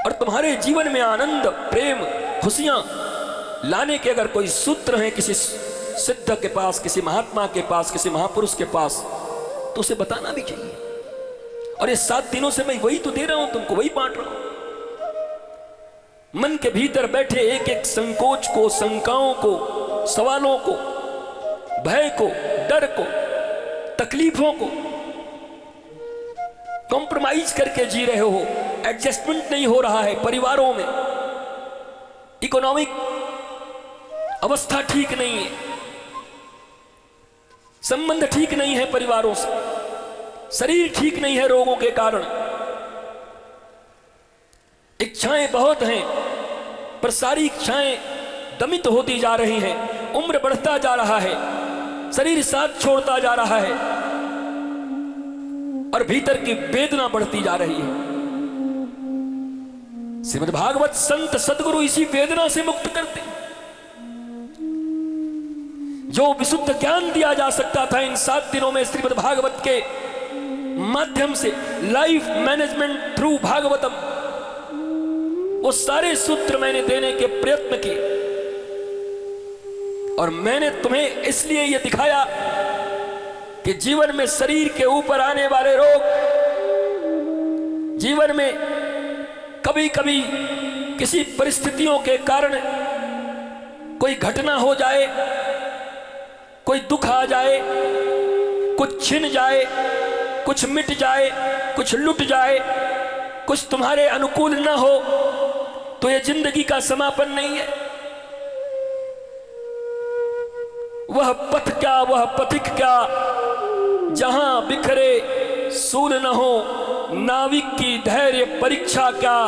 और तुम्हारे जीवन में आनंद, प्रेम, खुशियां लाने के अगर कोई सूत्र हैं किसी सिद्ध के पास, किसी महात्मा के पास, किसी महापुरुष के पास, तो उसे बताना भी चाहिए। और ये 7 दिनों से मैं वही तो दे रहा हूं तुमको, वही बांट रहा हूं। मन के भीतर बैठे एक एक संकोच को, शंकाओं को, सवालों को, भय को, डर को, तकलीफों को कॉम्प्रोमाइज करके जी रहे हो। एडजस्टमेंट नहीं हो रहा है परिवारों में, इकोनॉमिक अवस्था ठीक नहीं है, संबंध ठीक नहीं है परिवारों से, शरीर ठीक नहीं है रोगों के कारण, इच्छाएं बहुत हैं पर सारी इच्छाएं दमित होती जा रही हैं, उम्र बढ़ता जा रहा है, शरीर साथ छोड़ता जा रहा है और भीतर की वेदना बढ़ती जा रही है। श्रीमद् भागवत संत सदगुरु इसी वेदना से मुक्त करते। जो विशुद्ध ज्ञान दिया जा सकता था इन 7 दिनों में श्रीमद् भागवत के माध्यम से, लाइफ मैनेजमेंट थ्रू भागवतम, वो सारे सूत्र मैंने देने के प्रयत्न किए। और मैंने तुम्हें इसलिए यह दिखाया कि जीवन में शरीर के ऊपर आने वाले रोग, जीवन में कभी कभी किसी परिस्थितियों के कारण कोई घटना हो जाए, कोई दुख आ जाए, कुछ छिन जाए, कुछ मिट जाए, कुछ लुट जाए, कुछ तुम्हारे अनुकूल न हो, तो यह जिंदगी का समापन नहीं है। वह पथ क्या, वह पथिक क्या, जहां बिखरे सूल न हो, नाविक की धैर्य परीक्षा क्या,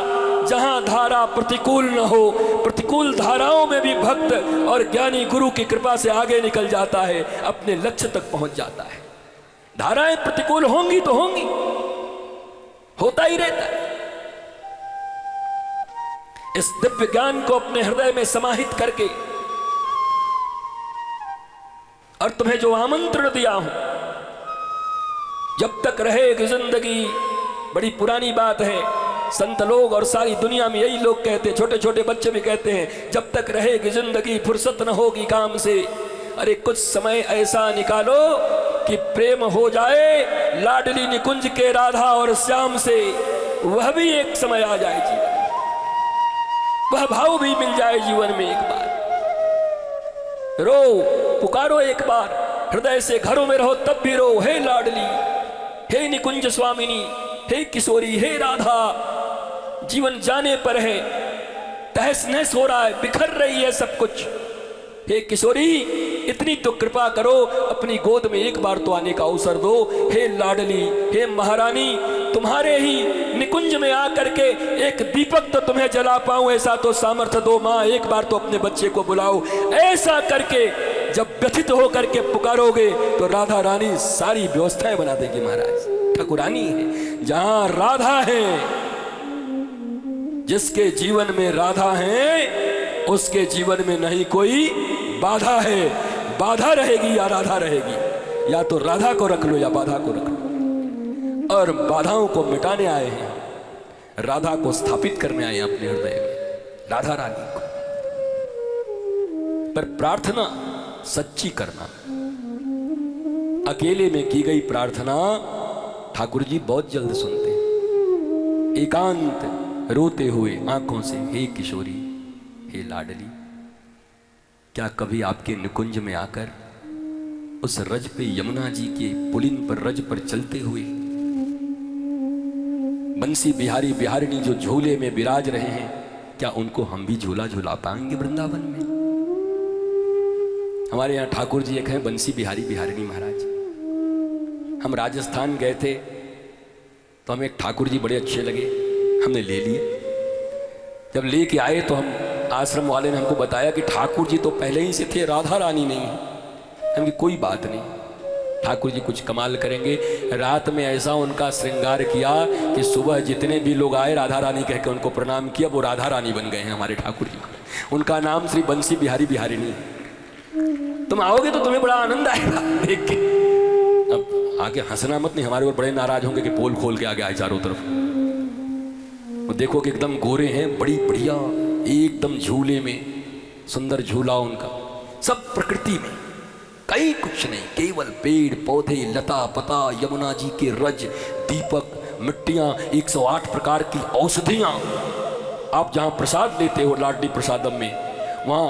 जहां धारा प्रतिकूल न हो। प्रतिकूल धाराओं में भी भक्त और ज्ञानी गुरु की कृपा से आगे निकल जाता है, अपने लक्ष्य तक पहुंच जाता है। धाराएं प्रतिकूल होंगी तो होंगी, होता ही रहता है। इस दिव्य ज्ञान को अपने हृदय में समाहित करके और तुम्हें जो आमंत्रण दिया हूं, जब तक रहेगी जिंदगी, बड़ी पुरानी बात है, संत लोग और सारी दुनिया में यही लोग कहते हैं, छोटे छोटे बच्चे भी कहते हैं, जब तक रहेगी जिंदगी फुर्सत न होगी काम से। अरे कुछ समय ऐसा निकालो कि प्रेम हो जाए लाडली निकुंज के राधा और श्याम से, वह भी एक समय आ जाए जीवन, वह भाव भी मिल जाए जीवन में। एक बार रो, पुकारो एक बार, हृदय से घरों में रहो तब भी रो, हे लाडली, हे निकुंज स्वामिनी, हे किशोरी, हे राधा। जीवन जाने पर है, तहस नहस हो रहा है, बिखर रही है सब कुछ। हे किशोरी, इतनी तो कृपा करो, अपनी गोद में एक बार तो आने का अवसर दो। हे लाडली, हे महारानी, तुम्हारे ही निकुंज में आकर के एक दीपक तो तुम्हें जला पाऊं, ऐसा तो सामर्थ्य दो मां, एक बार तो अपने बच्चे को बुलाओ। ऐसा करके जब व्यथित होकर के पुकारोगे तो राधा रानी सारी व्यवस्थाएं बना देगी। महाराज ठाकुरानी है, जहां राधा है, जिसके जीवन में राधा है उसके जीवन में नहीं कोई बाधा है। बाधा रहेगी या राधा रहेगी, या तो राधा को रख लो या बाधा को रख लो। और बाधाओं को मिटाने आए हैं, राधा को स्थापित करने आए हैं अपने हृदय में, राधा रानी को। पर प्रार्थना सच्ची करना, अकेले में की गई प्रार्थना ठाकुर जी बहुत जल्द सुनते हैं। एकांत रोते हुए आंखों से, हे किशोरी, हे लाडली, क्या कभी आपके निकुंज में आकर उस रज पे, यमुना जी के पुलिन पर, रज पर चलते हुए बंसी बिहारी बिहारिणी जो झूले में विराज रहे हैं, क्या उनको हम भी झूला झूला पाएंगे वृंदावन में? हमारे यहाँ ठाकुर जी एक हैं बंसी बिहारी बिहारिणी महाराज। हम राजस्थान गए थे तो हमें एक ठाकुर जी बड़े अच्छे लगे, हमने ले लिए। जब लेके आए तो हम आश्रम वाले ने हमको बताया कि ठाकुर जी तो पहले ही से थे, राधा रानी नहीं है। हमकी कोई बात नहीं, ठाकुर जी कुछ कमाल करेंगे। रात में ऐसा उनका श्रृंगार किया कि सुबह जितने भी लोग आए राधा रानी कह के उनको प्रणाम किया, वो राधा रानी बन गए हैं हमारे ठाकुर जी। उनका नाम श्री बंसी बिहारी बिहारिणी है। तुम आओगे तो तुम्हें बड़ा आनंद आएगा देख के। अब आगे हंसना मत, नहीं हमारे ऊपर बड़े नाराज होंगे कि पोल खोल के आगे आए चारों तरफ। वो देखो कि एकदम गोरे हैं, बड़ी बढ़िया एकदम झूले में, सुंदर झूला उनका, सब प्रकृति में, कहीं कुछ नहीं, केवल पेड़ पौधे, लता पता, यमुना जी के रज, दीपक, मिट्टियां, 108 प्रकार की औषधियां। आप जहां प्रसाद लेते हो लाडली प्रसादम में, वहां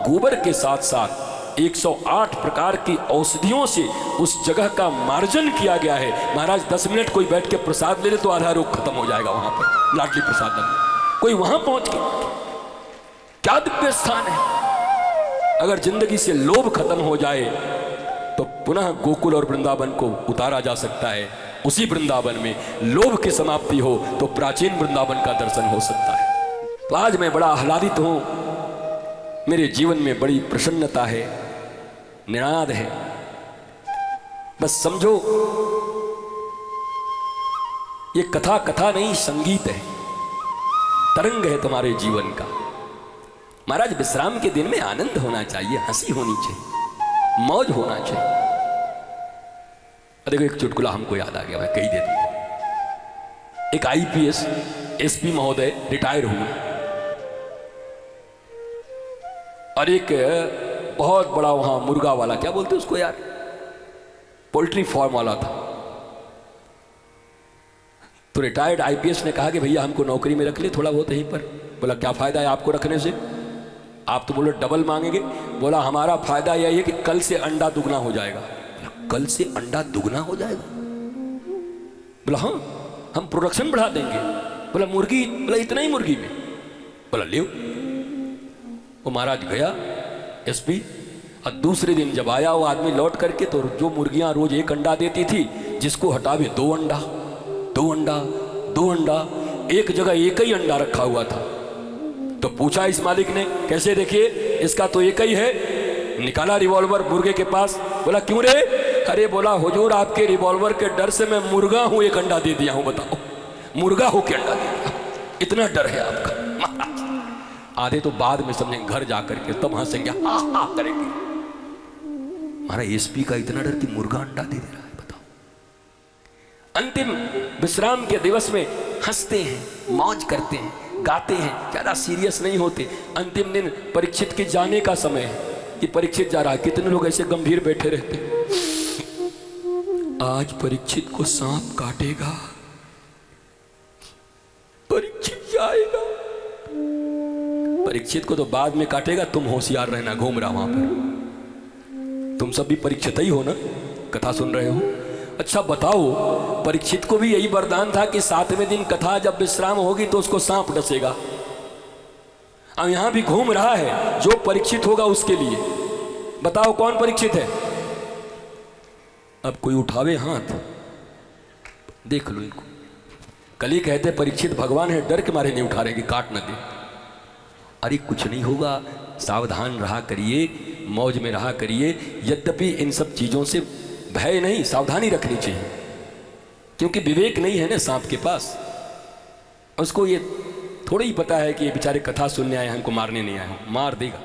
गोबर के साथ साथ 108 प्रकार की औषधियों से उस जगह का मार्जन किया गया है। महाराज 10 मिनट कोई बैठ के प्रसाद ले ले तो आधा रोग खत्म हो जाएगा वहां पर लाडली प्रसादम में। कोई वहां पहुंच के, क्या दिव्य स्थान है। अगर जिंदगी से लोभ खत्म हो जाए तो पुनः गोकुल और वृंदावन को उतारा जा सकता है। उसी वृंदावन में लोभ की समाप्ति हो तो प्राचीन वृंदावन का दर्शन हो सकता है। तो आज मैं बड़ा आह्लादित हूं, मेरे जीवन में बड़ी प्रसन्नता है, निनाद है। बस समझो ये कथा कथा नहीं, संगीत है, तरंग है तुम्हारे जीवन का। महाराज विश्राम के दिन में आनंद होना चाहिए, हंसी होनी चाहिए, मौज होना चाहिए। देखो एक चुटकुला हमको याद आ गया, मैं कही दे दूं। एक आईपीएस एसपी महोदय रिटायर हुए और एक बहुत बड़ा वहां मुर्गा वाला, क्या बोलते उसको यार, पोल्ट्री फार्म वाला था। तो रिटायर्ड आईपीएस ने कहा कि भैया हमको नौकरी में रख ले थोड़ा बहुत यहीं पर। बोला क्या फायदा है आपको रखने से, आप तो बोलो डबल मांगेंगे। बोला हमारा फायदा यही है कि कल से अंडा दुगना हो जाएगा। कल से अंडा दुगना हो जाएगा? बोला हाँ, हम प्रोडक्शन बढ़ा देंगे। बोला मुर्गी, बोला इतना ही मुर्गी में? बोला ले। वो महाराज गया एसपी, और दूसरे दिन जब आया वो आदमी लौट करके, तो जो मुर्गियां रोज एक अंडा देती थी, जिसको हटावे 2 अंडा, 2 अंडा, 2 अंडा, एक जगह एक ही अंडा रखा हुआ था। तो पूछा इस मालिक ने, कैसे देखिए इसका तो एक ही है। निकाला रिवॉल्वर मुर्गे के पास। बोला क्यों रे? अरे बोला हुजूर आपके रिवॉल्वर के डर से मैं मुर्गा हूं, एक अंडा दे दिया हूं। बताओ, मुर्गा हो के अंडा दे दिया, इतना डर है आपका? आधे तो बाद में समझेंगे, घर जाकर के तब हंसेंगे, हा हा करेंगे। हमारा एसपी का इतना डर कि मुर्गा अंडा दे रहा है, बताओ। अंतिम विश्राम के दिवस में हंसते हैं, मौज करते हैं, गाते हैं, ज्यादा सीरियस नहीं होते। अंतिम दिन परीक्षित के जाने का समय है कि परीक्षित जा रहा है। कितने लोग ऐसे गंभीर बैठे रहते हैं, आज परीक्षित को सांप काटेगा, परीक्षित जाएगा। परीक्षित को तो बाद में काटेगा, तुम होशियार रहना, घूम रहा वहां पर। तुम सब भी परीक्षित ही हो ना, कथा सुन रहे हो। अच्छा बताओ, परीक्षित को भी यही वरदान था कि 7वें दिन कथा जब विश्राम होगी तो उसको सांप डसेगा। अब यहां भी घूम रहा है, जो परीक्षित होगा उसके लिए। बताओ कौन परीक्षित है? अब कोई उठावे हाथ, देख लो इनको। कल ही कहते परीक्षित भगवान है, डर के मारे नहीं उठा रहे कि काट न दे। अरे कुछ नहीं होगा, सावधान रहा करिए, मौज में रहा करिए। यद्यपि इन सब चीजों से भय नहीं, सावधानी रखनी चाहिए, क्योंकि विवेक नहीं है ना सांप के पास। उसको ये थोड़ा ही पता है कि ये बेचारे कथा सुनने आए हैं, हमको मारने नहीं आए हैं, मार देगा।